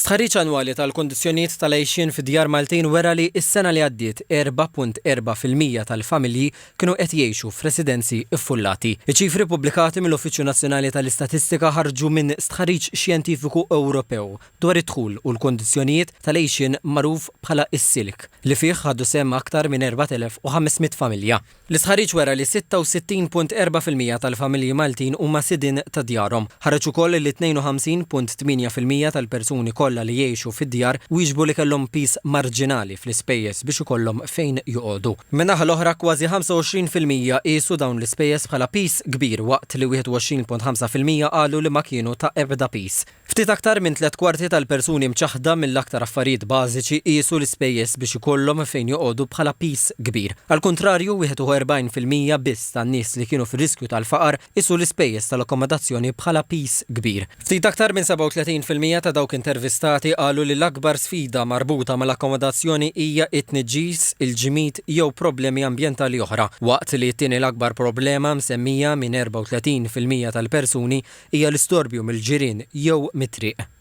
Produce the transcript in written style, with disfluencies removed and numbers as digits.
Stħarriġ annwali tal-kondizzjonijiet tal-għejxin fid-djar Maltin wera li s-sena li għaddiet 4.4% tal-familji kienu qed jgħixu f'residenzi iffullati. Iċ-ċifri pubblikati mill-Uffiċċju Nazzjonali tal-Istatistika ħarġu minn stħarriġ xjentifiku Ewropew dwar id-dħul u l-kondizzjonijiet tal-għejxin magħruf bħala is-silk li fih ħaddu sehem aktar minn 4500 familja. L-istħarriġ wera li 66.4% tal-familji Maltin huma sidin ta' djarhom. Ħareġ ukoll li 52.8% tal-persuni kollha li jgħixu fid-djar wieġbu li kellhom pis marġinali fl-ispejjeż biex ikollhom fejn joqogħdu. Min-naħa l-oħra kważi 25% qisu dawn l-ispejjeż bħala pis kbir waqt li 21.5% qalu li ma kienu ta' ebda pis. Ftit aktar minn 3/4 tal-persuni mċaħda mill-aktar affarijiet bażiċi qisu l-ispejjeż biex ikollhom fejn joqogħdu bħala pis kbir. Al kontrarju 41% biss tan-nies li kienu fir-riskju tal-faqar qisu l-ispejjeż tal-akkomodazzjoni bħala pis kbir. Ftit aktar minn 37% ta' dawk intervistati qalu li l-akbar sfida marbuta mal-akkomodazzjoni hija t-tniġġis, il-ġimgħid jew problemi ambjentali oħra, waqt li t-tieni l-akbar problema msemmija minn 34% tal-persuni hija l-istorbju mill-ġirien jew mit-triq.